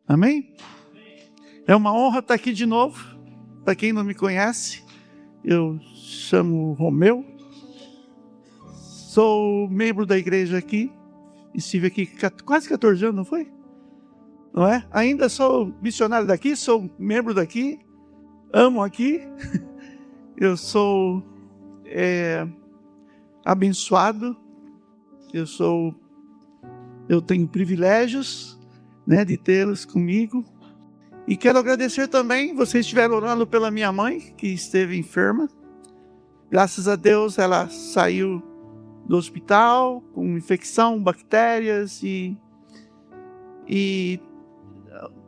Amém? É uma honra estar aqui de novo. Para quem não me conhece, eu chamo Romeu. Sou membro da igreja aqui. Estive aqui quase 14 anos, não foi? Não é? Ainda sou missionário daqui, sou membro daqui. Amo aqui. Eu sou abençoado. Eu tenho privilégios, né, de tê-los comigo. E quero agradecer também, vocês estiveram orando pela minha mãe, que esteve enferma. Graças a Deus ela saiu do hospital com infecção, bactérias e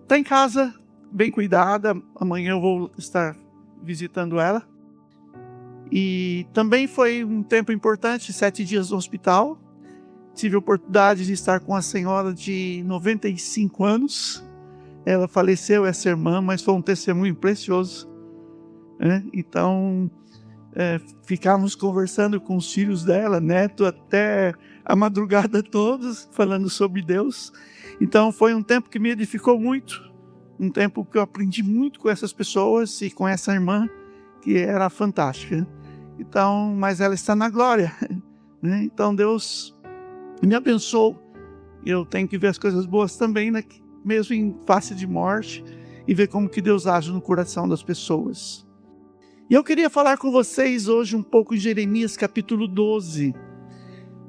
está em casa, bem cuidada. Amanhã eu vou estar visitando ela. E também foi um tempo importante, 7 dias no hospital. Tive a oportunidade de estar com a senhora de 95 anos. Ela faleceu, essa irmã, mas foi um testemunho precioso. Então, ficávamos conversando com os filhos dela, neto, até a madrugada todos, falando sobre Deus. Então, foi um tempo que me edificou muito. Um tempo que eu aprendi muito com essas pessoas e com essa irmã, que era fantástica. Então, mas ela está na glória. Então, Deus me abençoou. Eu tenho que ver as coisas boas também, mesmo em face de morte, e ver como que Deus age no coração das pessoas. E eu queria falar com vocês hoje um pouco em Jeremias capítulo 12.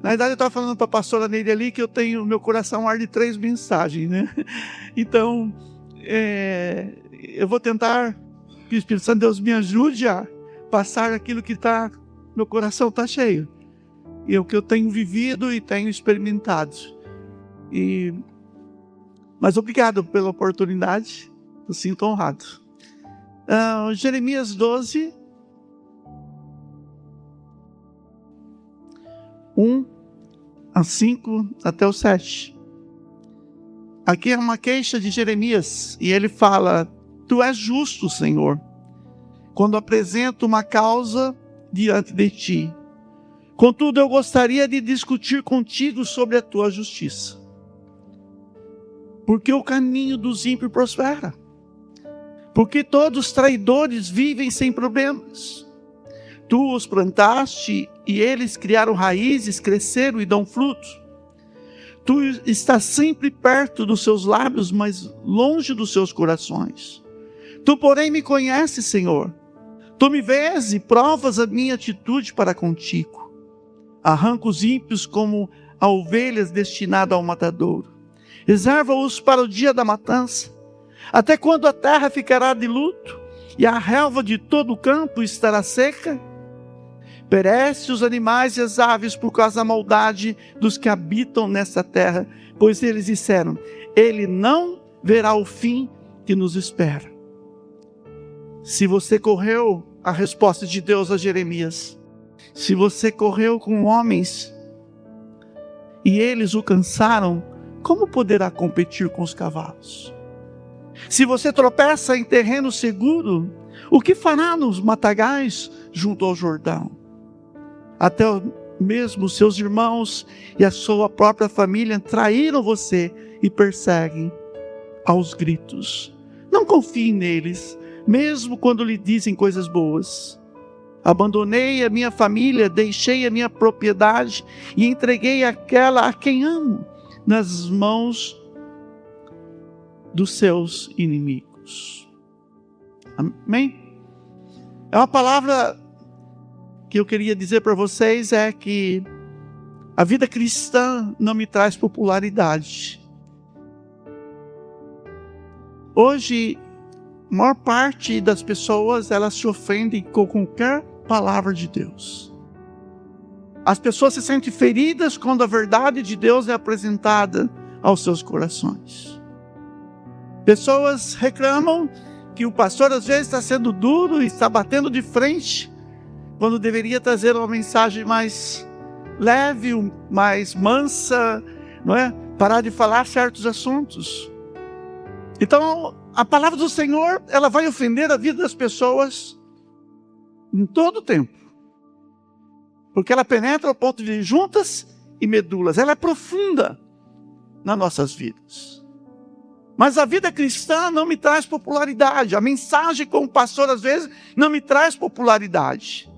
Na verdade, eu estava falando para a pastora Neide ali que eu tenho, meu coração arde 3 mensagens, né? Então, eu vou tentar que o Espírito Santo de Deus me ajude a passar aquilo que meu coração está cheio. E o que eu tenho vivido e tenho experimentado. Mas obrigado pela oportunidade, eu sinto honrado. Jeremias 12, 1 a 5 até o 7. Aqui é uma queixa de Jeremias, e ele fala: Tu és justo, Senhor, quando apresento uma causa diante de ti. Contudo, eu gostaria de discutir contigo sobre a tua justiça. Porque o caminho dos ímpios prospera. Porque todos os traidores vivem sem problemas. Tu os plantaste e eles criaram raízes, cresceram e dão frutos. Tu estás sempre perto dos seus lábios, mas longe dos seus corações. Tu, porém, me conheces, Senhor. Tu me vês e provas a minha atitude para contigo. Arranca os ímpios como a ovelhas destinada ao matadouro. Reserva-os para o dia da matança. Até quando a terra ficará de luto e a relva de todo o campo estará seca? Perece os animais e as aves por causa da maldade dos que habitam nesta terra, pois eles disseram: Ele não verá o fim que nos espera. Se você correu, a resposta de Deus a Jeremias, se você correu com homens e eles o cansaram, como poderá competir com os cavalos? Se você tropeça em terreno seguro, o que fará nos matagais junto ao Jordão? Até mesmo seus irmãos e a sua própria família traíram você e perseguem aos gritos. Não confie neles, mesmo quando lhe dizem coisas boas. Abandonei a minha família, deixei a minha propriedade e entreguei aquela a quem amo nas mãos dos seus inimigos. Amém? É uma palavra que eu queria dizer para vocês, é que a vida cristã não me traz popularidade. Hoje, a maior parte das pessoas, elas se ofendem com qualquer palavra de Deus. As pessoas se sentem feridas quando a verdade de Deus é apresentada aos seus corações. Pessoas reclamam que o pastor às vezes está sendo duro e está batendo de frente, quando deveria trazer uma mensagem mais leve, mais mansa, não é? Parar de falar certos assuntos. Então, a palavra do Senhor, ela vai ofender a vida das pessoas em todo o tempo. Porque ela penetra ao ponto de juntas e medulas. Ela é profunda nas nossas vidas. Mas a vida cristã não me traz popularidade. A mensagem como pastor, às vezes, não me traz popularidade.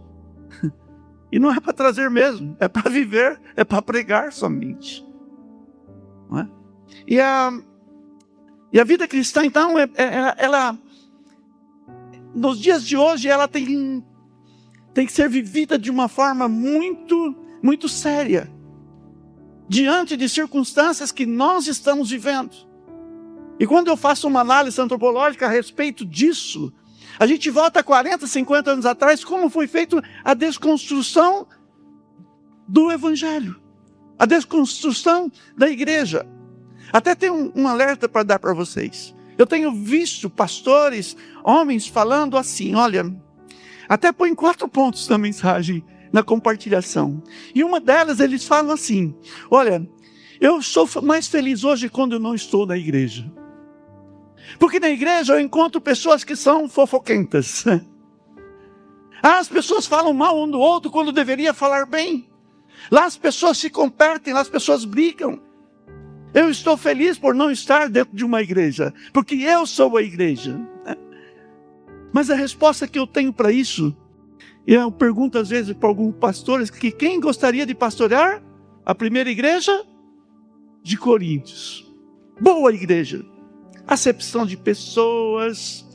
E não é para trazer mesmo, é para viver, é para pregar somente. Não é? E a vida cristã, então, ela, nos dias de hoje, ela tem que ser vivida de uma forma muito, muito séria, diante de circunstâncias que nós estamos vivendo. E quando eu faço uma análise antropológica a respeito disso, a gente volta 40, 50 anos atrás, como foi feita a desconstrução do Evangelho, a desconstrução da igreja. Até tem um alerta para dar para vocês. Eu tenho visto pastores, homens falando assim, olha, até põe 4 pontos na mensagem, na compartilhação. E uma delas eles falam assim, olha, eu sou mais feliz hoje quando eu não estou na igreja. Porque na igreja eu encontro pessoas que são fofoquentas. As pessoas falam mal um do outro quando deveria falar bem. Lá as pessoas se competem, lá as pessoas brigam. Eu estou feliz por não estar dentro de uma igreja, porque eu sou a igreja. Mas a resposta que eu tenho para isso, eu pergunto às vezes para alguns pastores, que quem gostaria de pastorear a primeira igreja de Coríntios? Boa igreja. Acepção de pessoas,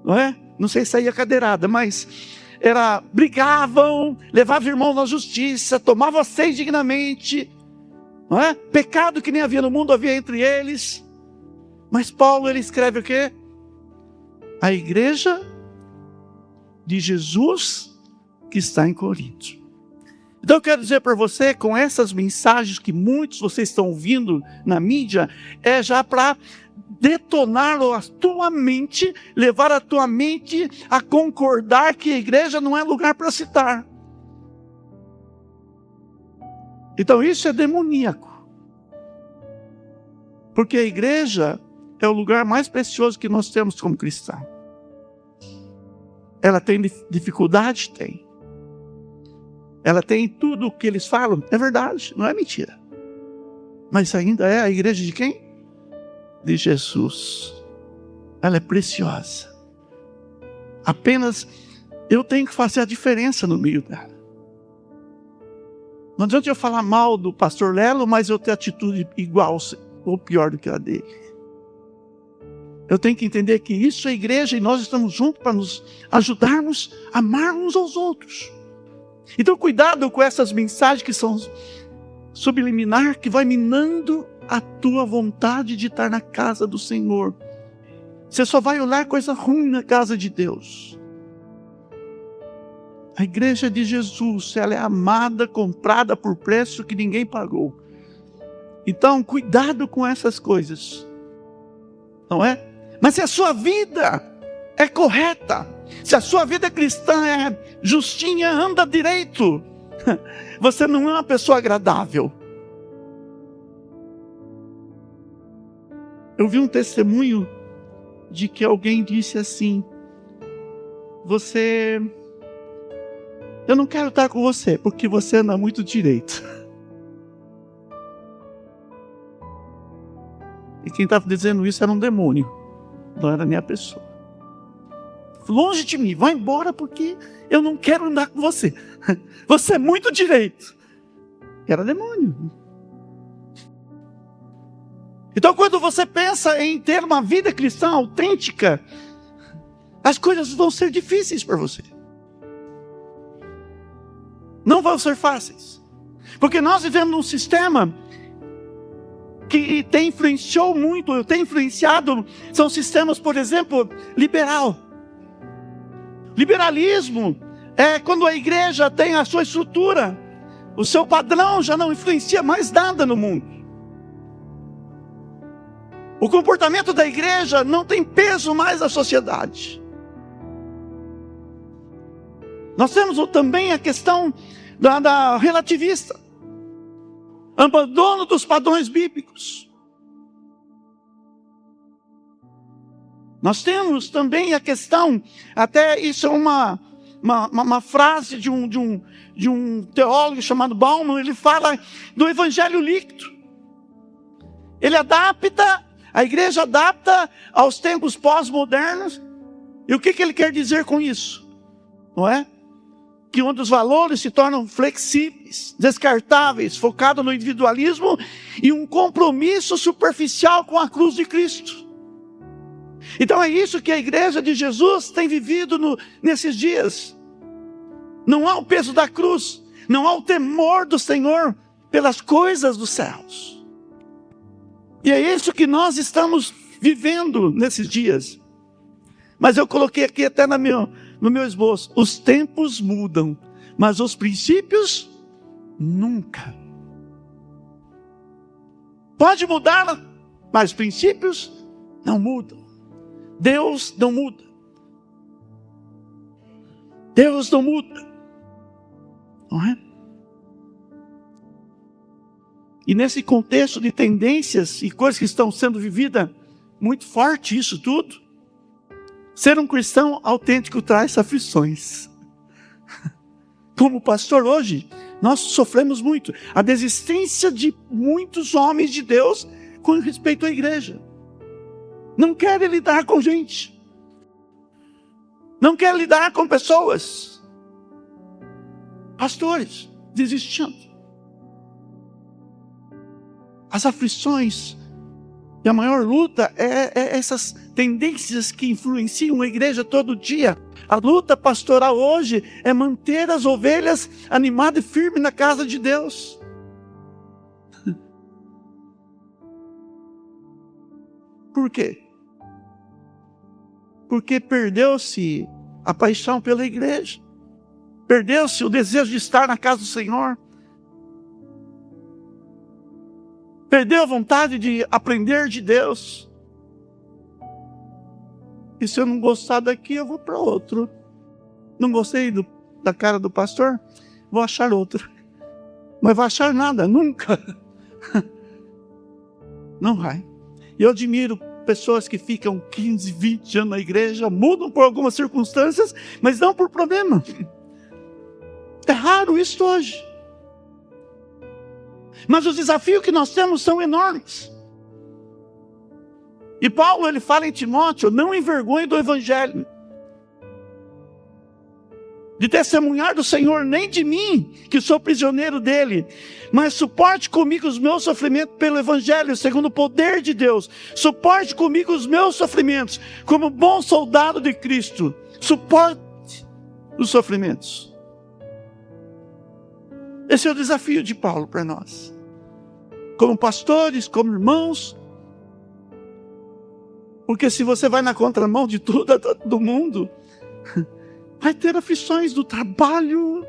não é? Não sei se saía cadeirada, mas brigavam, levavam irmão na justiça, tomavam ceia dignamente, não é? Pecado que nem havia no mundo, havia entre eles. Mas Paulo, ele escreve o quê? A igreja de Jesus que está em Corinto. Então eu quero dizer para você, com essas mensagens que muitos vocês estão ouvindo na mídia, é já para detonar a tua mente, levar a tua mente a concordar que a igreja não é lugar para citar. Então isso é demoníaco. Porque a igreja é o lugar mais precioso que nós temos como cristão. Ela tem dificuldade? Tem. Ela tem tudo o que eles falam, é verdade, não é mentira. Mas ainda é a igreja de quem? De Jesus. Ela é preciosa. Apenas eu tenho que fazer a diferença no meio dela. Não adianta eu falar mal do pastor Lelo, mas eu ter atitude igual ou pior do que a dele. Eu tenho que entender que isso é igreja e nós estamos juntos para nos ajudarmos a amar uns aos outros. Então cuidado com essas mensagens que são subliminar, que vai minando a tua vontade de estar na casa do Senhor. Você só vai olhar coisa ruim na casa de Deus. A igreja de Jesus, ela é amada, comprada por preço que ninguém pagou. Então cuidado com essas coisas. Não é? Mas se a sua vida é correta, se a sua vida cristã é justinha, anda direito, você não é uma pessoa agradável. Eu vi um testemunho de que alguém disse assim, eu não quero estar com você, porque você anda muito direito. E quem estava dizendo isso era um demônio, não era nem a pessoa. Longe de mim, vai embora porque eu não quero andar com você. Você é muito direito. Era demônio. Então quando você pensa em ter uma vida cristã autêntica, as coisas vão ser difíceis para você. Não vão ser fáceis. Porque nós vivemos num sistema que tem influenciado, são sistemas, por exemplo, liberal. Liberalismo é quando a igreja tem a sua estrutura, o seu padrão já não influencia mais nada no mundo. O comportamento da igreja não tem peso mais na sociedade. Nós temos também a questão da relativista, abandono dos padrões bíblicos. Nós temos também a questão, até isso é uma frase de um teólogo chamado Bauman, ele fala do evangelho líquido. Ele adapta A igreja adapta aos tempos pós-modernos. E o que ele quer dizer com isso? Não é? Que onde os valores se tornam flexíveis, descartáveis, focados no individualismo e um compromisso superficial com a cruz de Cristo. Então é isso que a igreja de Jesus tem vivido nesses dias. Não há o peso da cruz, não há o temor do Senhor pelas coisas dos céus. E é isso que nós estamos vivendo nesses dias. Mas eu coloquei aqui até no meu esboço: os tempos mudam, mas os princípios nunca. Pode mudar, mas os princípios não mudam. Deus não muda. Deus não muda. Não é? E nesse contexto de tendências e coisas que estão sendo vividas, muito forte isso tudo, ser um cristão autêntico traz aflições. Como pastor hoje, nós sofremos muito a desistência de muitos homens de Deus com respeito à igreja. Não querem lidar com gente. Não querem lidar com pessoas. Pastores desistindo. As aflições e a maior luta é essas tendências que influenciam a igreja todo dia. A luta pastoral hoje é manter as ovelhas animadas e firmes na casa de Deus. Por quê? Porque perdeu-se a paixão pela igreja. Perdeu-se o desejo de estar na casa do Senhor. Perdeu a vontade de aprender de Deus. E se eu não gostar daqui, eu vou para outro. Não gostei da cara do pastor? Vou achar outro. Mas vai achar nada, nunca. Não vai. E eu admiro pessoas que ficam 15, 20 anos na igreja, mudam por algumas circunstâncias, mas não por problema. É raro isso hoje. Mas os desafios que nós temos são enormes. E Paulo, ele fala em Timóteo: não envergonhe do evangelho, de testemunhar do Senhor, nem de mim, que sou prisioneiro dele, mas suporte comigo os meus sofrimentos pelo evangelho, segundo o poder de Deus. Suporte comigo os meus sofrimentos, como bom soldado de Cristo. Suporte os sofrimentos. Esse é o desafio de Paulo para nós. Como pastores, como irmãos. Porque se você vai na contramão de tudo do mundo, vai ter aflições do trabalho,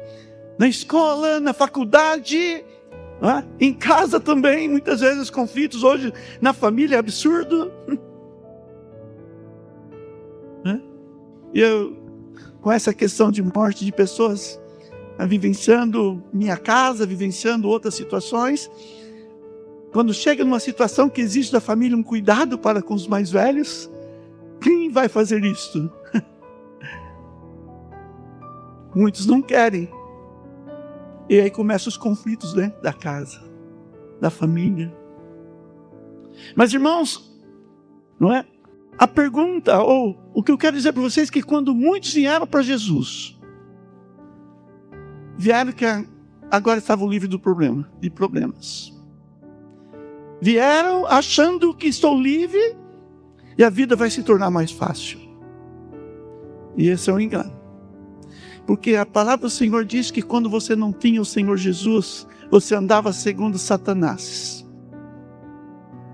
na escola, na faculdade, em casa também, muitas vezes conflitos hoje na família, é absurdo. E eu, com essa questão de morte de pessoas, vivenciando minha casa, vivenciando outras situações, quando chega numa situação que exige da família um cuidado para com os mais velhos, quem vai fazer isso? Muitos não querem. E aí começam os conflitos dentro da casa, da família. Mas irmãos, não é? A pergunta, ou o que eu quero dizer para vocês, é que quando muitos vieram para Jesus, vieram que agora estavam livres de problemas. Vieram achando que estou livre e a vida vai se tornar mais fácil. E esse é um engano. Porque a palavra do Senhor diz que quando você não tinha o Senhor Jesus, você andava segundo Satanás.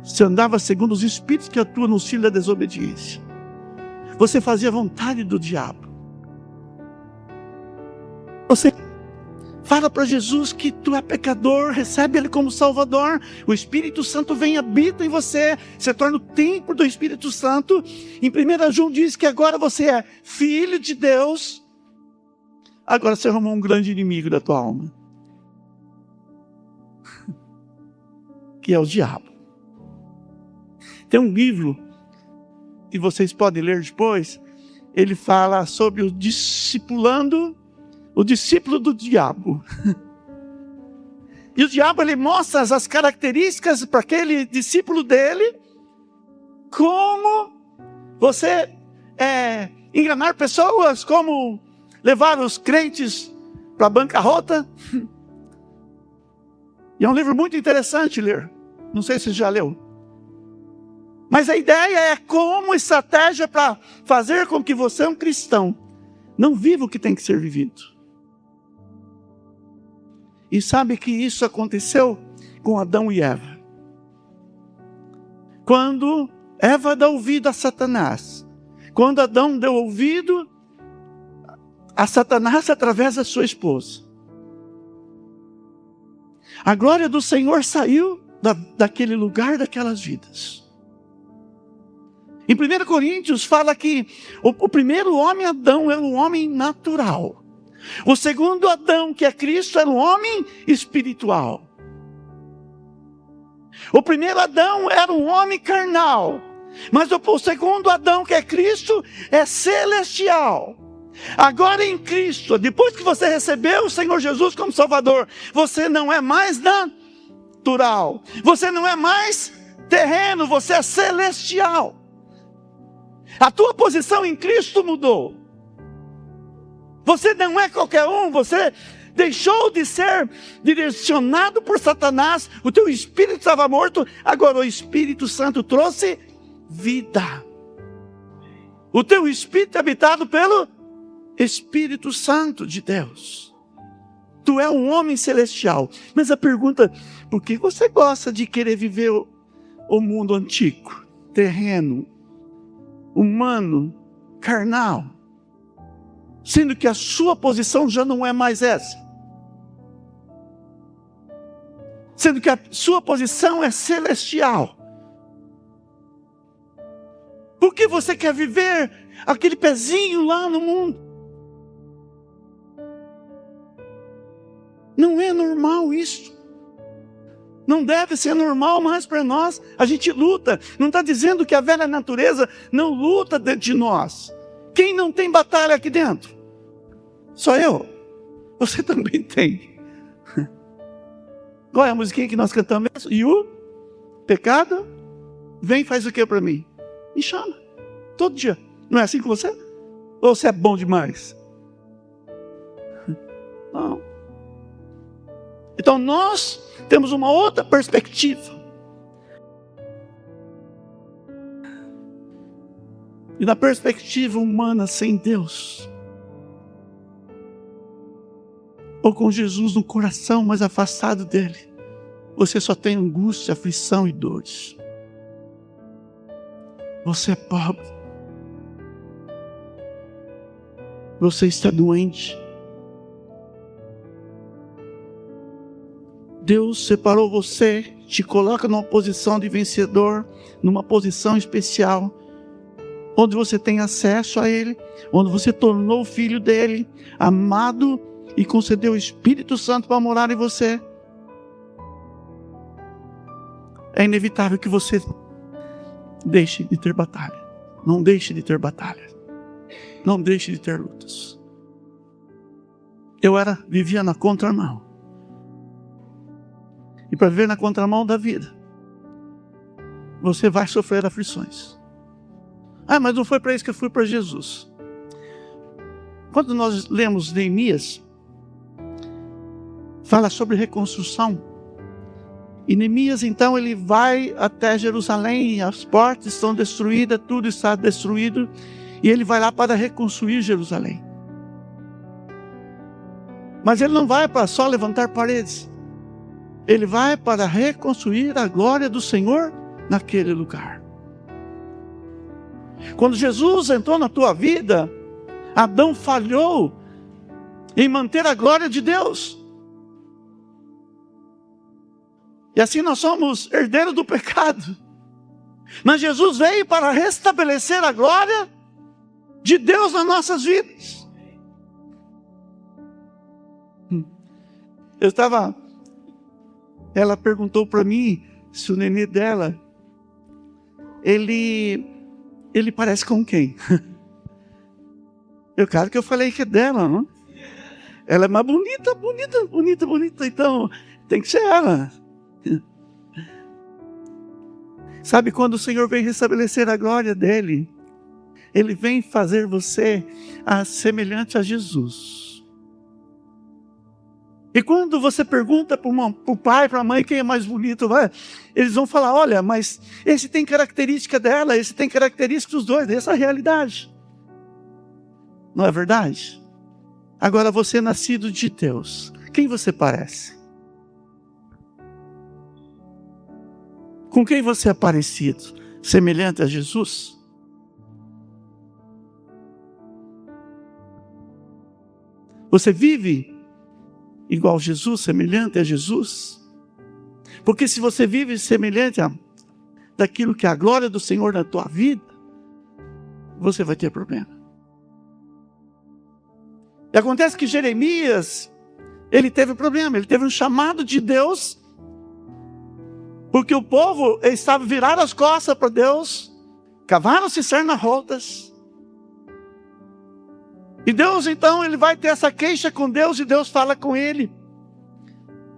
Você andava segundo os espíritos que atuam no filho da desobediência. Você fazia a vontade do diabo. Você fala para Jesus que tu é pecador, recebe Ele como Salvador, o Espírito Santo vem e habita em você, se torna o templo do Espírito Santo. Em 1 João diz que agora você é filho de Deus. Agora você arrumou um grande inimigo da tua alma, que é o diabo. Tem um livro que vocês podem ler depois. Ele fala sobre o discipulando, o discípulo do diabo. E o diabo, ele mostra as características para aquele discípulo dele, como você enganar pessoas, como levar os crentes para a bancarrota. E é um livro muito interessante ler. Não sei se você já leu. Mas a ideia é como estratégia para fazer com que você, um cristão, não viva o que tem que ser vivido. E sabe que isso aconteceu com Adão e Eva. Quando Eva dá ouvido a Satanás, quando Adão deu ouvido a Satanás através da sua esposa, a glória do Senhor saiu daquele lugar, daquelas vidas. Em 1 Coríntios fala que o primeiro homem, Adão, era um homem natural. O segundo Adão, que é Cristo, era um homem espiritual. O primeiro Adão era um homem carnal. Mas o segundo Adão, que é Cristo, é celestial. Agora em Cristo, depois que você recebeu o Senhor Jesus como Salvador, você não é mais natural. Você não é mais terreno, você é celestial. A tua posição em Cristo mudou. Você não é qualquer um, você deixou de ser direcionado por Satanás, o teu espírito estava morto, agora o Espírito Santo trouxe vida. O teu espírito é habitado pelo Espírito Santo de Deus. Tu é um homem celestial. Mas a pergunta, por que você gosta de querer viver o mundo antigo, terreno, humano, carnal, sendo que a sua posição já não é mais essa? Sendo que a sua posição é celestial. Por que você quer viver aquele pezinho lá no mundo? Não é normal isso. Não deve ser normal mais para nós. A gente luta. Não está dizendo que a velha natureza não luta dentro de nós. Quem não tem batalha aqui dentro? Só eu. Você também tem. Qual é a musiquinha que nós cantamos? E o pecado vem e faz o que para mim? Me chama. Todo dia. Não é assim com você? Ou você é bom demais? Não. Então nós temos uma outra perspectiva. E na perspectiva humana, sem Deus, ou com Jesus no coração, mas afastado dele, você só tem angústia, aflição e dores. Você é pobre. Você está doente. Deus separou você, te coloca numa posição de vencedor, numa posição especial, onde você tem acesso a Ele, onde você tornou filho dEle, amado, e concedeu o Espírito Santo para morar em você. É inevitável que você deixe de ter batalha. Não deixe de ter batalha. Não deixe de ter lutas. Vivia na contramão. E para viver na contramão da vida, você vai sofrer aflições. Ah, mas não foi para isso que eu fui para Jesus. Quando nós lemos Neemias, fala sobre reconstrução. E Neemias, então, ele vai até Jerusalém, as portas estão destruídas, tudo está destruído, e ele vai lá para reconstruir Jerusalém. Mas ele não vai para só levantar paredes. Ele vai para reconstruir a glória do Senhor naquele lugar. Quando Jesus entrou na tua vida, Adão falhou em manter a glória de Deus. E assim nós somos herdeiros do pecado. Mas Jesus veio para restabelecer a glória de Deus nas nossas vidas. Ela perguntou para mim se o nenê dela, ele parece com quem? Claro que eu falei que é dela, não? Ela é mais bonita, então tem que ser ela. Sabe, quando o Senhor vem restabelecer a glória dele, Ele vem fazer você semelhante a Jesus. E quando você pergunta para o pai, para a mãe, quem é mais bonito, eles vão falar, olha, mas esse tem característica dela, esse tem característica dos dois, essa é a realidade. Não é verdade? Agora, você nascido de Deus, quem você parece? Com quem você é parecido? Semelhante a Jesus? Você vive igual Jesus, semelhante a Jesus? Porque se você vive semelhante daquilo que é a glória do Senhor na tua vida, você vai ter problema. E acontece que Jeremias, ele teve problema, ele teve um chamado de Deus, porque o povo estava virado as costas para Deus, cavaram cisternas rotas. E Deus, então, ele vai ter essa queixa com Deus, e Deus fala com ele.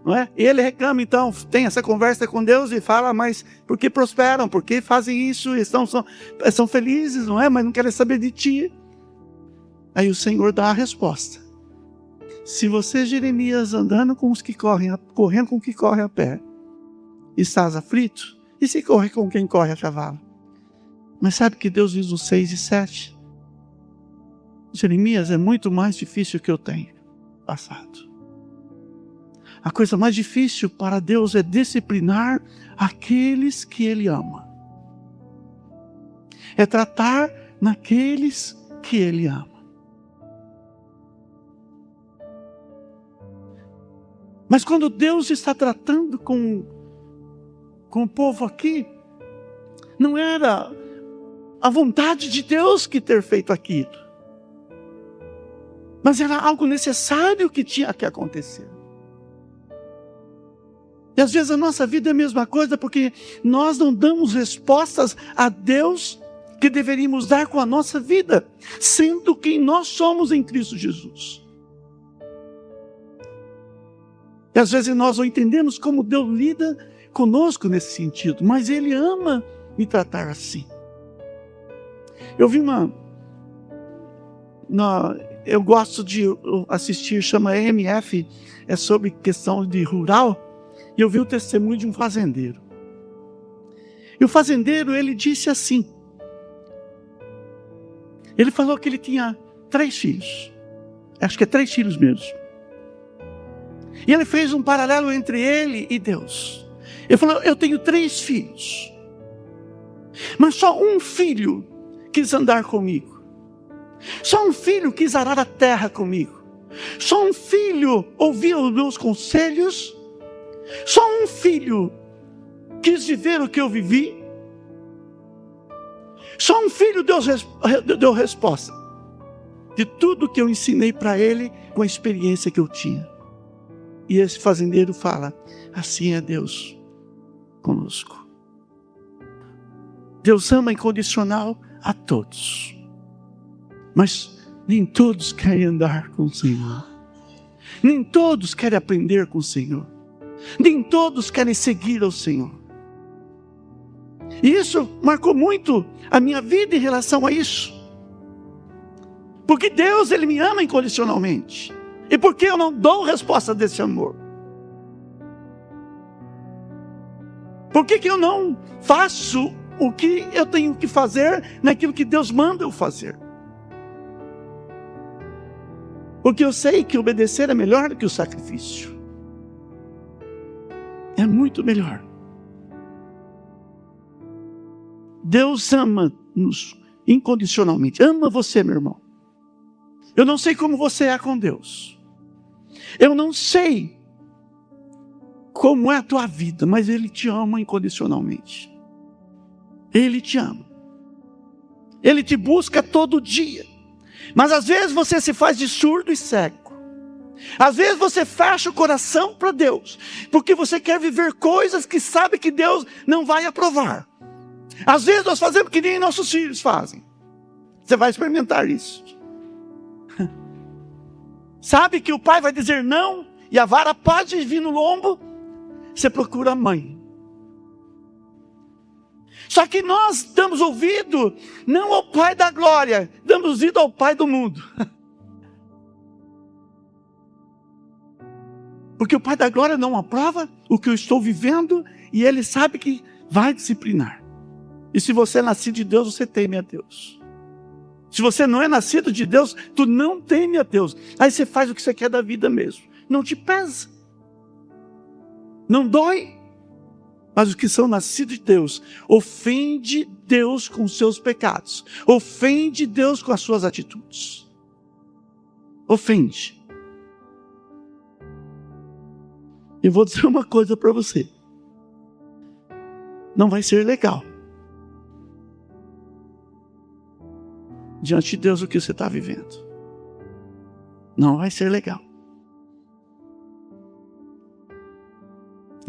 Não é? E ele reclama, então, tem essa conversa com Deus e fala, mas por que prosperam? Por que fazem isso? São felizes, não é? Mas não querem saber de ti. Aí o Senhor dá a resposta. Se você, Jeremias, andando com os que correm, correndo com o que corre a pé, estás aflito? E se corre com quem corre a cavalo? Mas sabe que Deus diz no 6 e 7? Jeremias, é muito mais difícil que eu tenho passado. A coisa mais difícil para Deus é disciplinar aqueles que Ele ama. É tratar naqueles que Ele ama. Mas quando Deus está tratando com o povo aqui, não era a vontade de Deus que ter feito aquilo, mas era algo necessário que tinha que acontecer. E às vezes a nossa vida é a mesma coisa, porque nós não damos respostas a Deus que deveríamos dar com a nossa vida, sendo quem nós somos em Cristo Jesus. E às vezes nós não entendemos como Deus lida conosco nesse sentido, mas Ele ama me tratar assim. Eu vi eu gosto de assistir, chama MF, é sobre questão de rural, e eu vi o testemunho de um fazendeiro. E o fazendeiro, ele disse assim, ele falou que ele tinha 3 filhos, acho que é 3 filhos mesmo. E ele fez um paralelo entre ele e Deus. Ele falou, eu tenho 3 filhos, mas só um filho quis andar comigo. Só um filho quis arar a terra comigo. Só um filho ouvia os meus conselhos. Só um filho quis viver o que eu vivi. Só um filho deu resposta de tudo que eu ensinei para ele com a experiência que eu tinha. E esse fazendeiro fala, assim é Deus conosco. Deus ama incondicional a todos, mas nem todos querem andar com o Senhor. Nem todos querem aprender com o Senhor. Nem todos querem seguir ao Senhor. E isso marcou muito a minha vida em relação a isso. Porque Deus, Ele me ama incondicionalmente. E por que eu não dou resposta desse amor? Por que eu não faço o que eu tenho que fazer naquilo que Deus manda eu fazer? Porque eu sei que obedecer é melhor do que o sacrifício. É muito melhor. Deus ama-nos incondicionalmente. Ama você, meu irmão. Eu não sei como você é com Deus. Eu não sei como é a tua vida, mas Ele te ama incondicionalmente. Ele te ama. Ele te busca todo dia. Mas às vezes você se faz de surdo e cego. Às vezes você fecha o coração para Deus, porque você quer viver coisas que sabe que Deus não vai aprovar. Às vezes nós fazemos que nem nossos filhos fazem. Você vai experimentar isso. Sabe que o pai vai dizer não, e a vara pode vir no lombo, você procura a mãe. Só que nós damos ouvido não ao Pai da glória, damos ouvido ao Pai do mundo. Porque o Pai da glória não aprova o que eu estou vivendo e Ele sabe que vai disciplinar. E se você é nascido de Deus, você teme a Deus. Se você não é nascido de Deus, tu não teme a Deus. Aí você faz o que você quer da vida mesmo. Não te pesa. Não dói. Mas os que são nascidos de Deus, ofende Deus com os seus pecados. Ofende Deus com as suas atitudes. Ofende. Eu vou dizer uma coisa para você. Não vai ser legal. Diante de Deus o que você está vivendo. Não vai ser legal.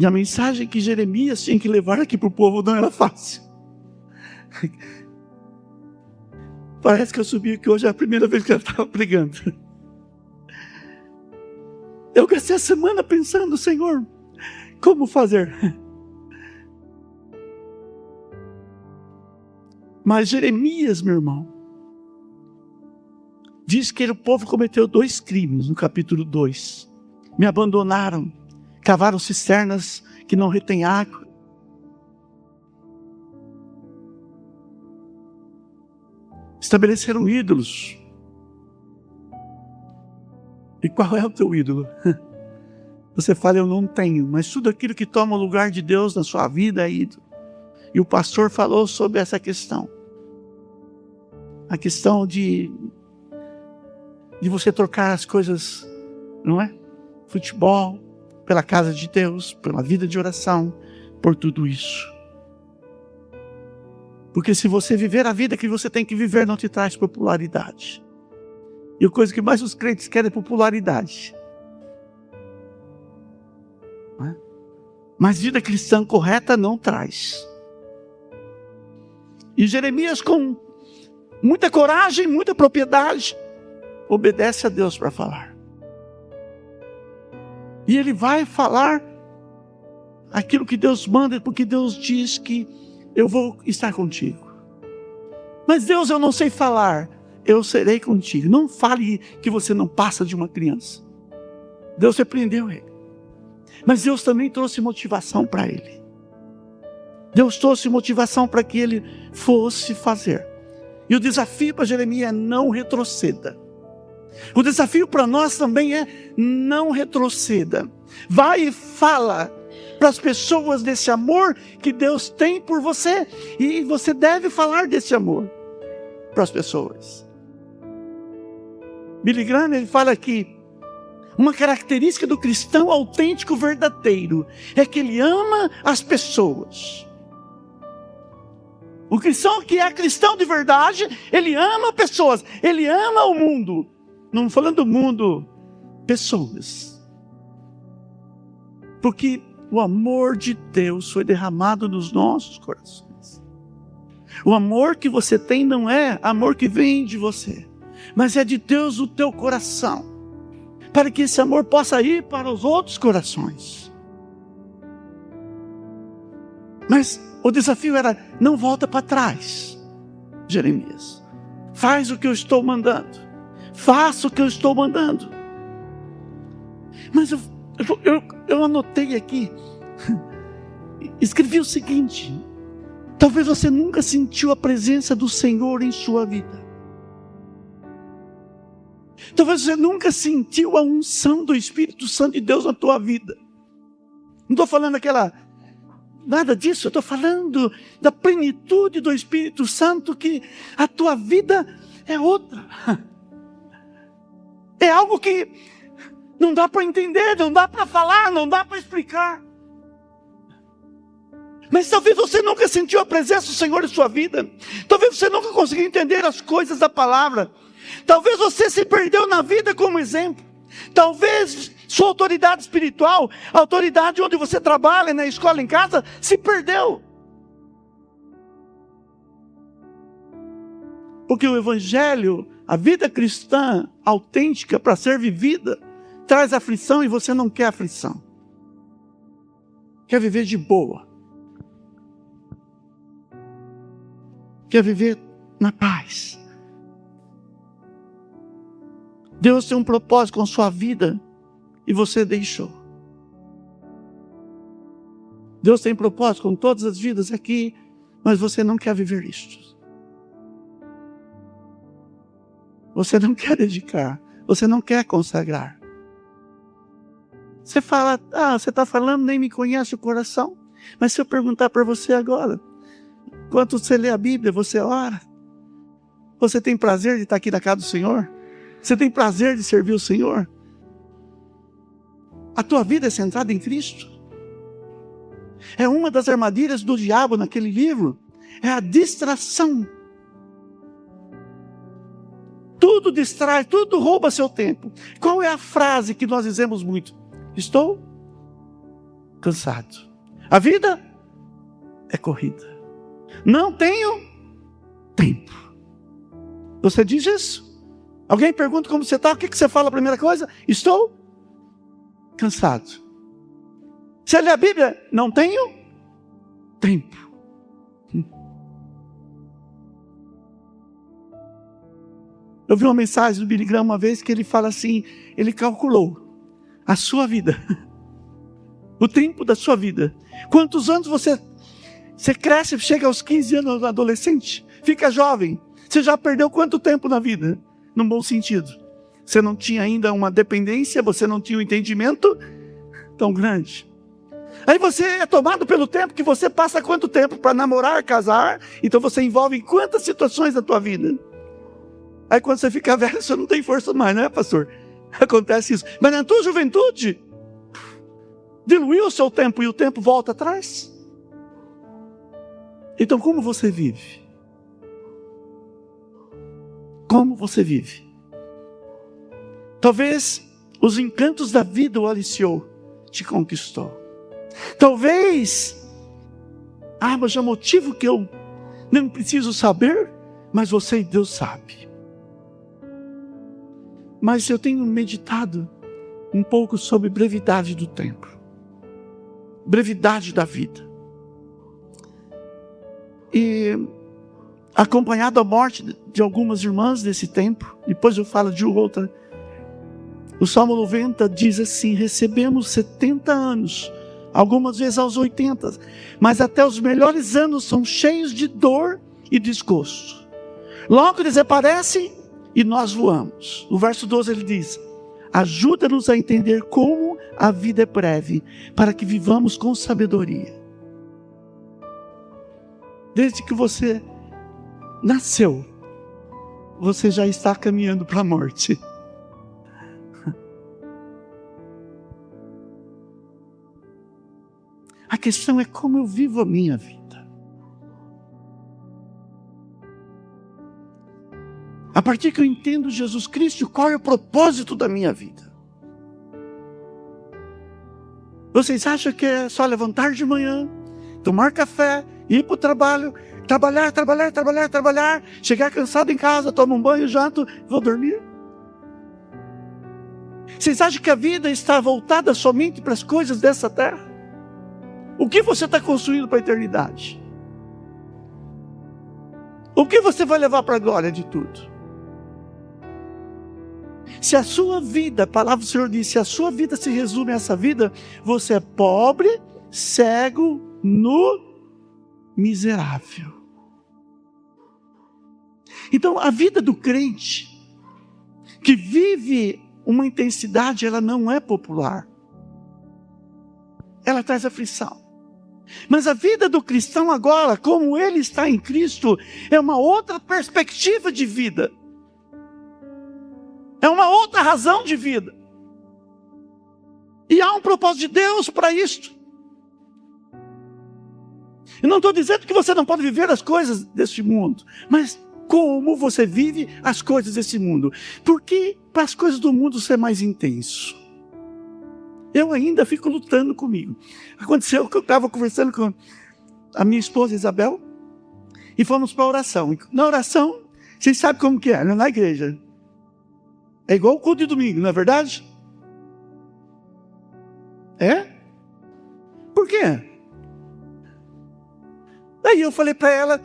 E a mensagem que Jeremias tinha que levar aqui para o povo não era fácil. Parece que eu subi aqui hoje, é a primeira vez que eu estava pregando. Eu gastei a semana pensando, Senhor, como fazer? Mas Jeremias, meu irmão, diz que o povo cometeu 2 crimes no capítulo 2. Me abandonaram, cavaram cisternas que não retêm água. Estabeleceram ídolos. E qual é o teu ídolo? Você fala, eu não tenho, mas tudo aquilo que toma o lugar de Deus na sua vida é ídolo. E o pastor falou sobre essa questão. A questão de você trocar as coisas, não é? Futebol, pela casa de Deus, pela vida de oração, por tudo isso. Porque se você viver a vida que você tem que viver, não te traz popularidade. E a coisa que mais os crentes querem é popularidade. Não é? Mas vida cristã correta não traz. E Jeremias, com muita coragem, muita propriedade, obedece a Deus para falar. E ele vai falar aquilo que Deus manda, porque Deus diz que eu vou estar contigo. Mas Deus, eu não sei falar, eu serei contigo. Não fale que você não passa de uma criança. Deus repreendeu ele. Mas Deus também trouxe motivação para ele. Deus trouxe motivação para que ele fosse fazer. E o desafio para Jeremias é não retroceda. O desafio para nós também é não retroceda. Vai e fala para as pessoas desse amor que Deus tem por você. E você deve falar desse amor para as pessoas. Billy Graham, ele fala que uma característica do cristão autêntico verdadeiro é que ele ama as pessoas. O cristão que é cristão de verdade, ele ama pessoas, ele ama o mundo. Não falando do mundo, pessoas. Porque o amor de Deus foi derramado nos nossos corações. O amor que você tem não é amor que vem de você, mas é de Deus o teu coração. Para que esse amor possa ir para os outros corações. Mas o desafio era, não volta para trás, Jeremias. Faz o que eu estou mandando. Faça o que eu estou mandando. Mas eu anotei aqui, escrevi o seguinte: talvez você nunca sentiu a presença do Senhor em sua vida. Talvez você nunca sentiu a unção do Espírito Santo de Deus na tua vida. Não estou falando nada disso, eu estou falando da plenitude do Espírito Santo, que a tua vida é outra. É algo que não dá para entender, não dá para falar, não dá para explicar. Mas talvez você nunca sentiu a presença do Senhor em sua vida. Talvez você nunca conseguiu entender as coisas da palavra. Talvez você se perdeu na vida como exemplo. Talvez sua autoridade espiritual, a autoridade onde você trabalha, na escola, em casa, se perdeu. Porque o Evangelho, a vida cristã autêntica para ser vivida, traz aflição e você não quer aflição. Quer viver de boa. quer viver na paz. Deus tem um propósito com sua vida e você deixou. Deus tem propósito com todas as vidas aqui, mas você não quer viver isto. Você não quer dedicar, você não quer consagrar. Você fala, você está falando, nem me conhece o coração. Mas se eu perguntar para você agora, quando você lê a Bíblia, você ora? Você tem prazer de estar aqui na casa do Senhor? Você tem prazer de servir o Senhor? A tua vida é centrada em Cristo? É uma das armadilhas do diabo naquele livro. É a distração. Tudo distrai, tudo rouba seu tempo. Qual é a frase que nós dizemos muito? Estou cansado. A vida é corrida. Não tenho tempo. Você diz isso? Alguém pergunta como você está, o que você fala a primeira coisa? Estou cansado. Você lê a Bíblia? Não tenho tempo. Eu vi uma mensagem do Billy Graham uma vez que ele fala assim, ele calculou a sua vida, o tempo da sua vida. Quantos anos você cresce, chega aos 15 anos, adolescente, fica jovem, você já perdeu quanto tempo na vida? Num bom sentido. Você não tinha ainda uma dependência, você não tinha um entendimento tão grande. Aí você é tomado pelo tempo que você passa quanto tempo para namorar, casar, então você envolve em quantas situações da tua vida. Aí quando você fica velho, você não tem força mais, não é, pastor? Acontece isso. Mas na tua juventude, diluiu o seu tempo e o tempo volta atrás. Então como você vive? Como você vive? Talvez os encantos da vida o aliciou, te conquistou. Talvez, mas é um motivo que eu não preciso saber, mas você e Deus sabe. Mas eu tenho meditado um pouco sobre brevidade do tempo, brevidade da vida. E acompanhado a morte de algumas irmãs desse tempo, depois eu falo de outra. O Salmo 90 diz assim: recebemos 70 anos, algumas vezes aos 80, mas até os melhores anos são cheios de dor e desgosto. Logo eles aparecem e nós voamos. No verso 12 ele diz: ajuda-nos a entender como a vida é breve, para que vivamos com sabedoria. Desde que você nasceu, você já está caminhando para a morte. A questão é como eu vivo a minha vida. A partir que eu entendo Jesus Cristo, qual é o propósito da minha vida? Vocês acham que é só levantar de manhã, tomar café, ir para o trabalho, trabalhar, chegar cansado em casa, tomar um banho, janto, vou dormir? Vocês acham que a vida está voltada somente para as coisas dessa terra? O que você está construindo para a eternidade? O que você vai levar para a glória de tudo? Se a sua vida, a palavra do Senhor diz, se a sua vida se resume a essa vida, você é pobre, cego, nu, miserável. Então a vida do crente, que vive uma intensidade, ela não é popular. Ela traz aflição. Mas a vida do cristão agora, como ele está em Cristo, é uma outra perspectiva de vida. É uma outra razão de vida. E há um propósito de Deus para isto. Eu não estou dizendo que você não pode viver as coisas deste mundo, mas como você vive as coisas desse mundo. Porque para as coisas do mundo ser mais intenso. Eu ainda fico lutando comigo. Aconteceu que eu estava conversando com a minha esposa Isabel e fomos para a oração. Na oração, vocês sabem como que é, na igreja. É igual o culto de domingo, não é verdade? É? Por quê? Daí eu falei para ela,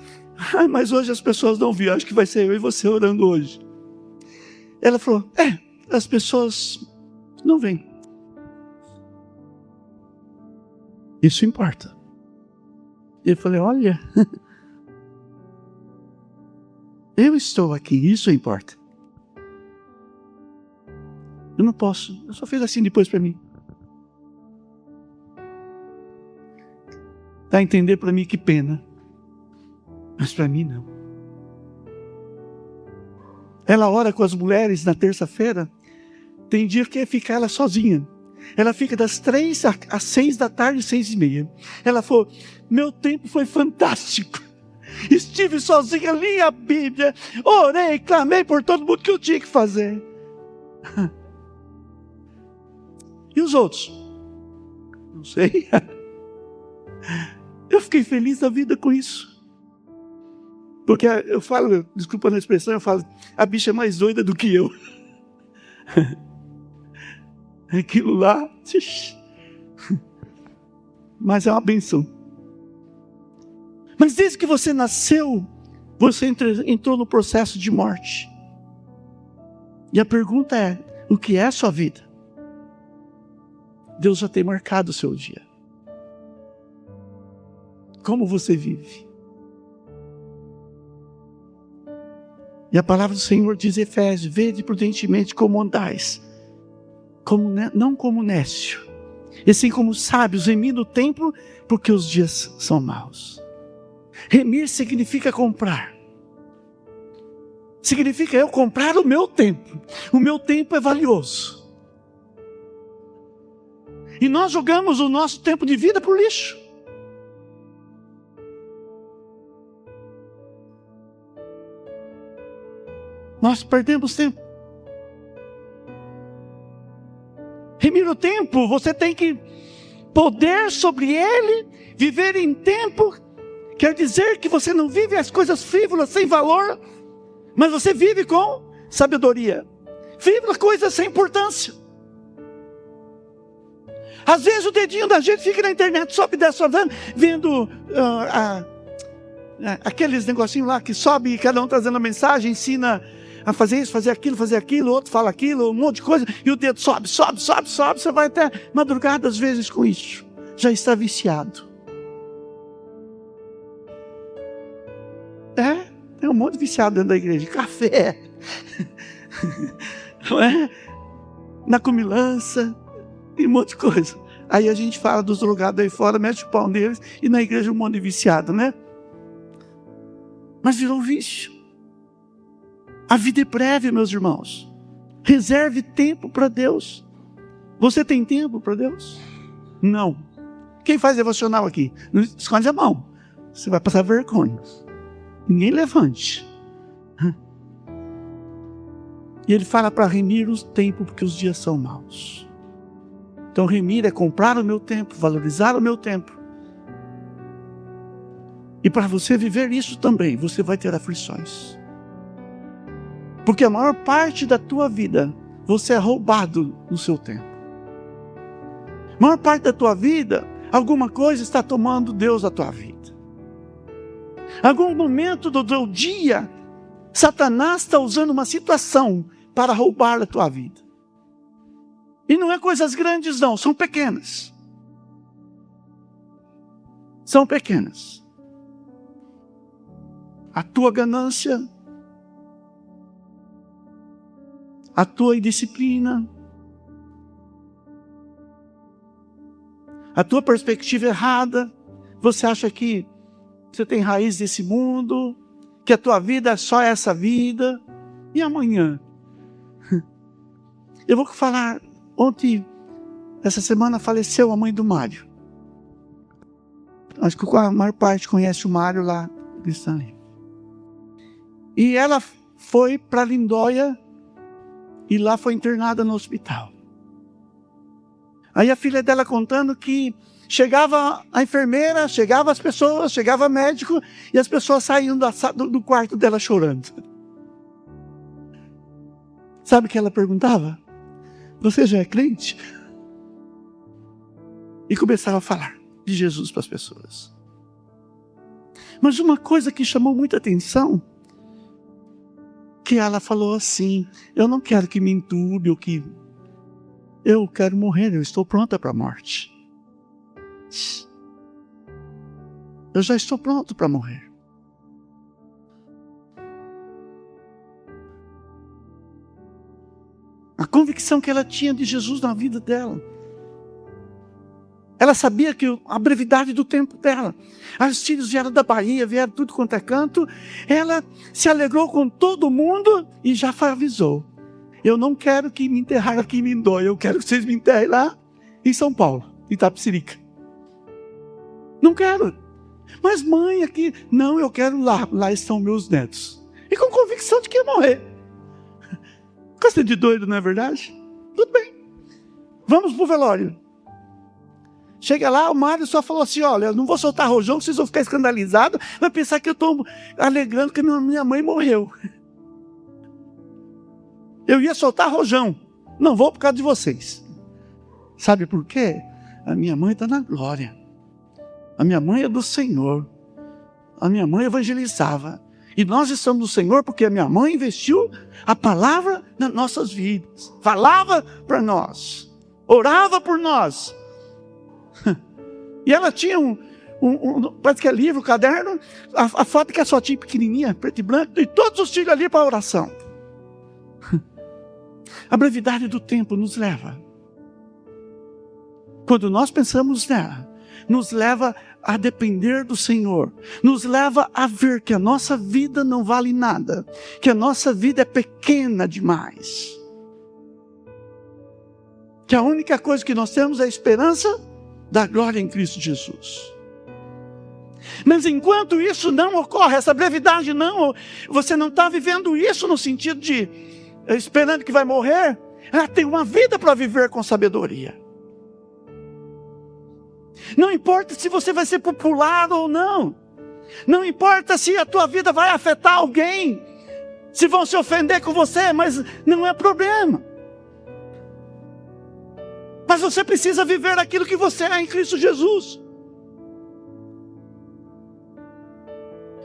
Mas hoje as pessoas não viram, acho que vai ser eu e você orando hoje. Ela falou, as pessoas não vêm. Isso importa. E eu falei, olha, eu estou aqui, isso importa. Eu não posso, eu só fiz assim depois para mim. Dá a entender para mim que pena. Mas para mim não. Ela ora com as mulheres na terça-feira. Tem dia que fica ela sozinha. Ela fica das 3 às 6 da tarde, 6:30. Ela falou, meu tempo foi fantástico. Estive sozinha, li a Bíblia, orei, clamei por todo mundo que eu tinha que fazer. E os outros? Não sei. Eu fiquei feliz da vida com isso. Porque eu falo, desculpa a expressão, eu falo, a bicha é mais doida do que eu. Aquilo lá, mas é uma benção. Mas desde que você nasceu, você entrou no processo de morte. E a pergunta é, o que é a sua vida? Deus já tem marcado o seu dia. Como você vive? E a palavra do Senhor diz em Efésios, vede prudentemente como andais, não como nécio, e sim como sábios, remindo o tempo, porque os dias são maus. Remir significa comprar. Significa eu comprar o meu tempo. O meu tempo é valioso. E nós jogamos o nosso tempo de vida por lixo. Nós perdemos tempo. Remir o tempo, você tem que poder sobre ele, viver em tempo, quer dizer que você não vive as coisas frívolas, sem valor, mas você vive com sabedoria. Vive as coisas sem importância. Às vezes o dedinho da gente fica na internet, sobe e desce, vendo aqueles negocinhos lá que sobe e cada um trazendo a mensagem, ensina a fazer isso, fazer aquilo, outro fala aquilo, um monte de coisa, e o dedo sobe, você vai até madrugada às vezes com isso. Já está viciado. Tem um monte de viciado dentro da igreja. Café, não é? Na comilança, e um monte de coisa. Aí a gente fala dos drogados aí fora, mete o pau neles, e na igreja um monte de viciado, né? Mas virou um vício. A vida é breve, meus irmãos. Reserve tempo para Deus. Você tem tempo para Deus? Não. Quem faz devocional aqui? Não esconde a mão. Você vai passar vergonha. Ninguém levante. E ele fala para remir o tempo, porque os dias são maus. Então remir é comprar o meu tempo, valorizar o meu tempo. E para você viver isso também, você vai ter aflições. Porque a maior parte da tua vida, você é roubado no seu tempo. A maior parte da tua vida, alguma coisa está tomando Deus da tua vida. Algum momento do teu dia, Satanás está usando uma situação para roubar a tua vida. E não é coisas grandes não, são pequenas. São pequenas. A tua ganância, a tua indisciplina, a tua perspectiva errada, você acha que você tem raiz desse mundo, que a tua vida é só essa vida, e amanhã? Eu vou falar, ontem, essa semana faleceu a mãe do Mário. Acho que a maior parte conhece o Mário lá, cristão. E ela foi para Lindóia, e lá foi internada no hospital. Aí a filha dela contando que chegava a enfermeira, chegava as pessoas, chegava o médico, e as pessoas saíam do quarto dela chorando. Sabe o que ela perguntava? Você já é crente? E começava a falar de Jesus para as pessoas. Mas uma coisa que chamou muita atenção, que ela falou assim: eu não quero que me entube, eu quero morrer, eu estou pronta para a morte. Eu já estou pronto para morrer. A convicção que ela tinha de Jesus na vida dela. Ela sabia que a brevidade do tempo dela. Os filhos vieram da Bahia, vieram tudo quanto é canto. Ela se alegrou com todo mundo e já avisou: eu não quero que me enterrem aqui em Mindóia, eu quero que vocês me enterrem lá em São Paulo, em Itapecerica. Não quero. Mas mãe, aqui, não, eu quero lá estão meus netos. E com convicção de que ia morrer. Coisa de doido, não é verdade? Tudo bem. Vamos pro velório. Chega lá, o Mário só falou assim: olha, eu não vou soltar rojão, vocês vão ficar escandalizados, vai pensar que eu estou alegrando que minha mãe morreu. Eu ia soltar rojão, não vou por causa de vocês. Sabe por quê? A minha mãe está na glória. A minha mãe é do Senhor. A minha mãe evangelizava. E nós estamos no Senhor porque a minha mãe investiu a palavra nas nossas vidas. Falava para nós. Orava por nós. E ela tinha parece que é livro, caderno, a foto que é só tinha pequenininha, preto e branco, e todos os filhos ali para a oração. A brevidade do tempo nos leva, quando nós pensamos nela, nos leva a depender do Senhor, nos leva a ver que a nossa vida não vale nada, que a nossa vida é pequena demais, que a única coisa que nós temos é a esperança da glória em Cristo Jesus. Mas enquanto isso não ocorre, essa brevidade não, você não está vivendo isso no sentido de esperando que vai morrer, ela tem uma vida para viver com sabedoria. Não importa se você vai ser popular ou não, não importa se a tua vida vai afetar alguém, se vão se ofender com você, mas não é problema. Mas você precisa viver aquilo que você é em Cristo Jesus.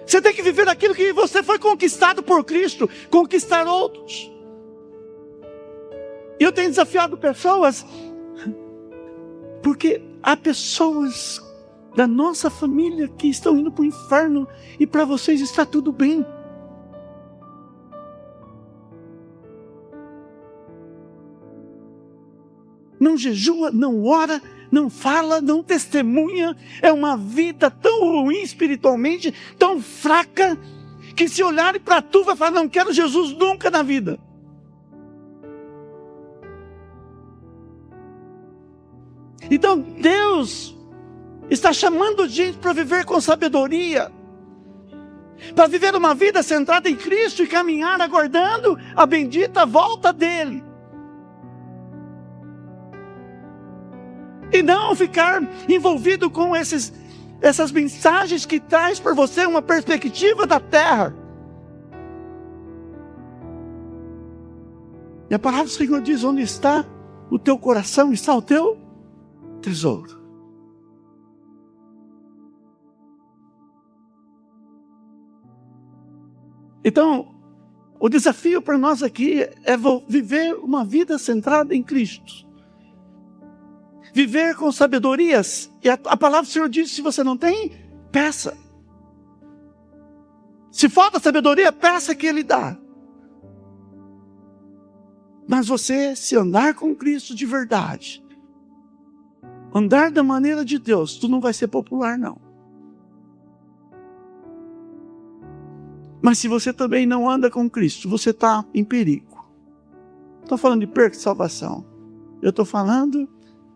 Você tem que viver aquilo que você foi conquistado por Cristo, conquistar outros. E eu tenho desafiado pessoas, porque há pessoas da nossa família que estão indo para o inferno e para vocês está tudo bem. Não jejua, não ora, não fala, não testemunha. É uma vida tão ruim espiritualmente, tão fraca, que se olharem para tu, vai falar: não quero Jesus nunca na vida. Então Deus está chamando gente para viver com sabedoria, para viver uma vida centrada em Cristo e caminhar aguardando a bendita volta dEle. E não ficar envolvido com essas mensagens que traz para você uma perspectiva da terra. E a palavra do Senhor diz: onde está o teu coração, está o teu tesouro. Então, o desafio para nós aqui é viver uma vida centrada em Cristo. Viver com sabedorias. E a palavra do Senhor diz: se você não tem, peça. Se falta sabedoria, peça que Ele dá. Mas você, se andar com Cristo de verdade, andar da maneira de Deus, tu não vai ser popular, não. Mas se você também não anda com Cristo, você está em perigo. Não estou falando de perca de salvação. Eu estou falando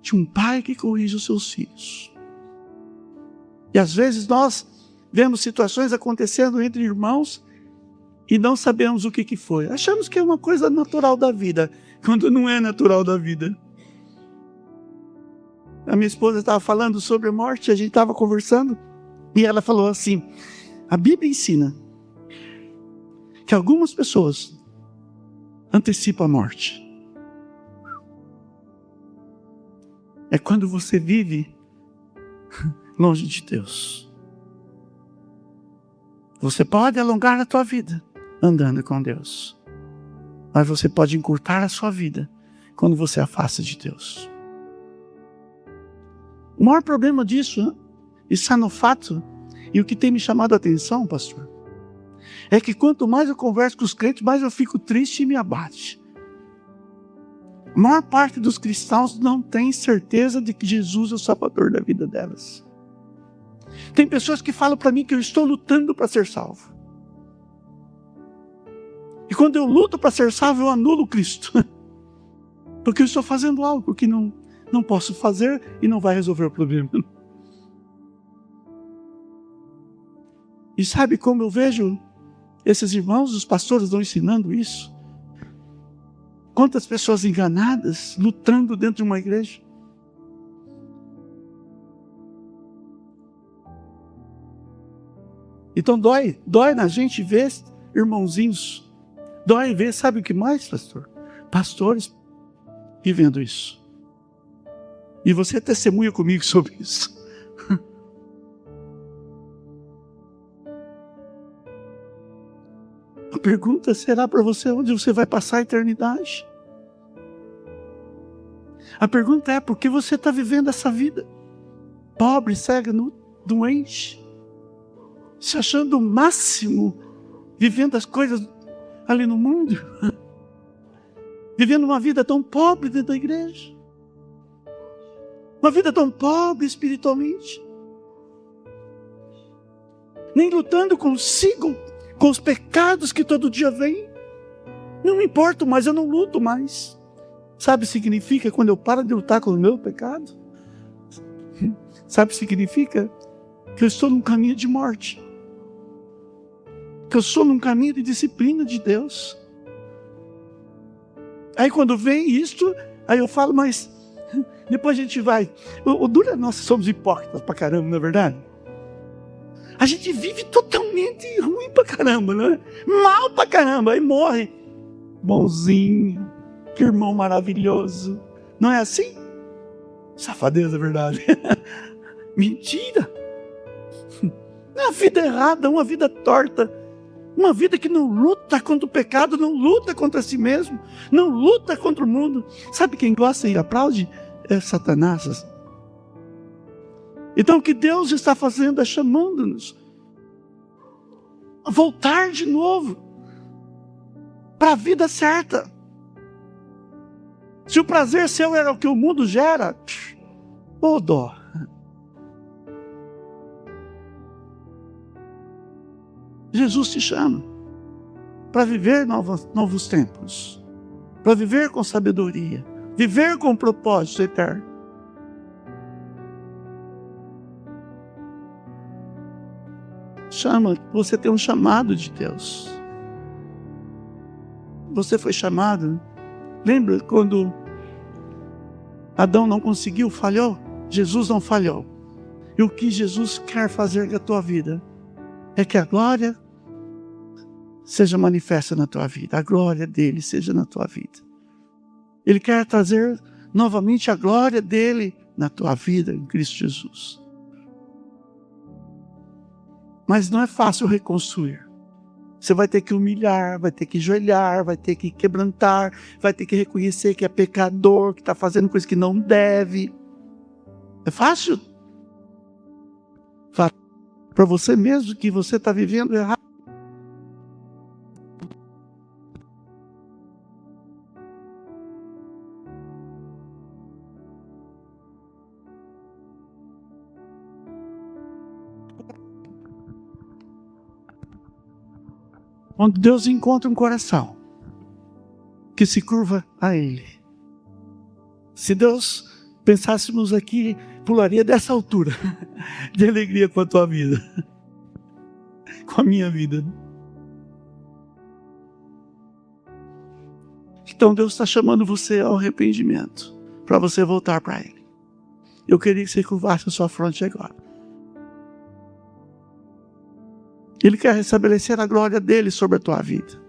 de um pai que corrige os seus filhos. E às vezes nós vemos situações acontecendo entre irmãos e não sabemos o que foi. Achamos que é uma coisa natural da vida, quando não é natural da vida. A minha esposa estava falando sobre a morte, a gente estava conversando, e ela falou assim: a Bíblia ensina que algumas pessoas antecipam a morte. É quando você vive longe de Deus. Você pode alongar a tua vida andando com Deus, mas você pode encurtar a sua vida quando você afasta de Deus. O maior problema disso está no fato, e o que tem me chamado a atenção, pastor, é que quanto mais eu converso com os crentes, mais eu fico triste e me abate. A maior parte dos cristãos não tem certeza de que Jesus é o Salvador da vida delas. Tem pessoas que falam para mim que eu estou lutando para ser salvo. E quando eu luto para ser salvo, eu anulo Cristo. Porque eu estou fazendo algo que não posso fazer e não vai resolver o problema. E sabe como eu vejo esses irmãos, os pastores estão ensinando isso? Quantas pessoas enganadas lutando dentro de uma igreja? Então dói na gente ver irmãozinhos. Dói ver, sabe o que mais, pastor? Pastores vivendo isso. E você testemunha comigo sobre isso. A pergunta será para você onde você vai passar a eternidade. A pergunta é por que você está vivendo essa vida? Pobre, cega, doente. Se achando o máximo, vivendo as coisas ali no mundo. Vivendo uma vida tão pobre dentro da igreja. Uma vida tão pobre espiritualmente. Nem lutando consigo, com os pecados que todo dia vêm. Não me importo mais, eu não luto mais. Sabe o que significa quando eu paro de lutar com o meu pecado? Sabe o que significa? Que eu estou num caminho de morte. Que eu estou num caminho de disciplina de Deus. Aí quando vem isto, aí eu falo, mas depois a gente vai. O duro é nós somos hipócritas pra caramba, não é verdade? A gente vive totalmente ruim pra caramba, né? Mal pra caramba, aí morre. Bonzinho, que irmão maravilhoso. Não é assim? Safadeza, é verdade. Mentira. Uma vida errada, uma vida torta. Uma vida que não luta contra o pecado, não luta contra si mesmo, não luta contra o mundo. Sabe quem gosta e aplaude? É Satanás. Então o que Deus está fazendo é chamando-nos a voltar de novo para a vida certa. Se o prazer seu era o que o mundo gera, ô dó. Jesus te chama para viver novos tempos, para viver com sabedoria, viver com propósito eterno. Você tem um chamado de Deus. Você foi chamado. Lembra quando Adão não conseguiu, falhou? Jesus não falhou. E o que Jesus quer fazer com a tua vida é que a glória seja manifesta na tua vida. A glória dele seja na tua vida. Ele quer trazer novamente a glória dele na tua vida em Cristo Jesus. Mas não é fácil reconstruir. Você vai ter que humilhar, vai ter que ajoelhar, vai ter que quebrantar, vai ter que reconhecer que é pecador, que está fazendo coisa que não deve. É fácil? Para você mesmo que você está vivendo errado. Quando Deus encontra um coração que se curva a Ele. Se Deus pensássemos aqui, pularia dessa altura de alegria com a tua vida, com a minha vida. Então Deus está chamando você ao arrependimento, para você voltar para Ele. Eu queria que você curvasse a sua fronte agora. Ele quer restabelecer a glória dele sobre a tua vida.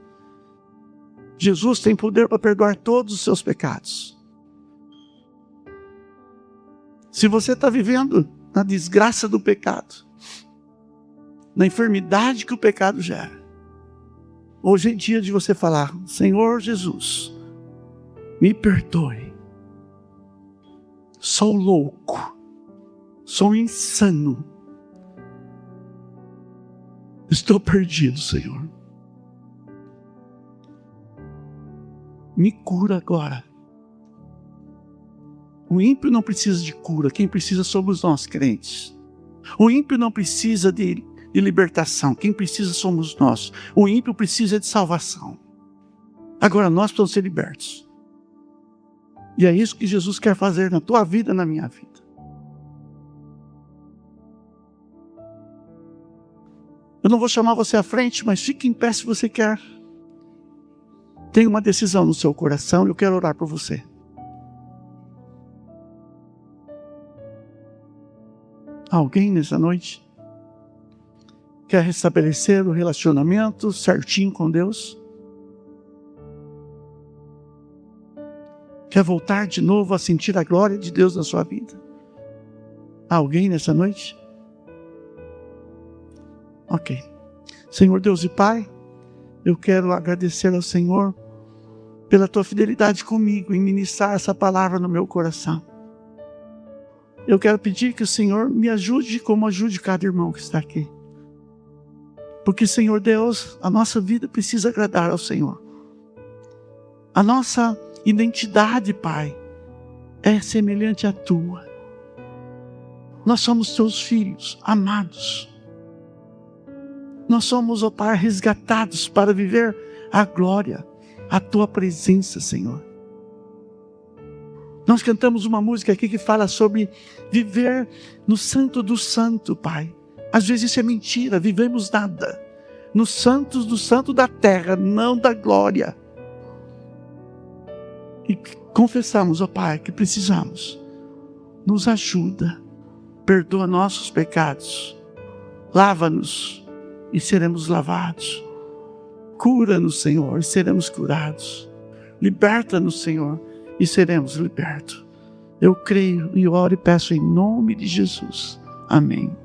Jesus tem poder para perdoar todos os seus pecados. Se você está vivendo na desgraça do pecado, na enfermidade que o pecado gera. Hoje é dia de você falar: Senhor Jesus, me perdoe. Sou louco, sou insano. Estou perdido, Senhor. Me cura agora. O ímpio não precisa de cura, quem precisa somos nós, crentes. O ímpio não precisa de libertação, quem precisa somos nós. O ímpio precisa de salvação. Agora nós precisamos ser libertos. E é isso que Jesus quer fazer na tua vida, na minha vida. Eu não vou chamar você à frente, mas fique em pé se você quer. Tem uma decisão no seu coração e eu quero orar por você. Alguém nessa noite quer restabelecer o relacionamento certinho com Deus? Quer voltar de novo a sentir a glória de Deus na sua vida? Alguém nessa noite? Ok. Senhor Deus e Pai, eu quero agradecer ao Senhor pela tua fidelidade comigo em ministrar essa palavra no meu coração. Eu quero pedir que o Senhor me ajude como ajude cada irmão que está aqui. Porque, Senhor Deus, a nossa vida precisa agradar ao Senhor. A nossa identidade, Pai, é semelhante à tua. Nós somos teus filhos, amados. Nós somos, ó Pai, resgatados para viver a glória, a tua presença, Senhor. Nós cantamos uma música aqui que fala sobre viver no santo do santo, Pai. Às vezes isso é mentira, vivemos nada. Nos santos do santo da terra, não da glória. E confessamos, ó Pai, que precisamos. Nos ajuda, perdoa nossos pecados, lava-nos e seremos lavados. Cura-nos, Senhor, e seremos curados. Liberta-nos, Senhor, e seremos libertos. Eu creio e oro e peço em nome de Jesus. Amém.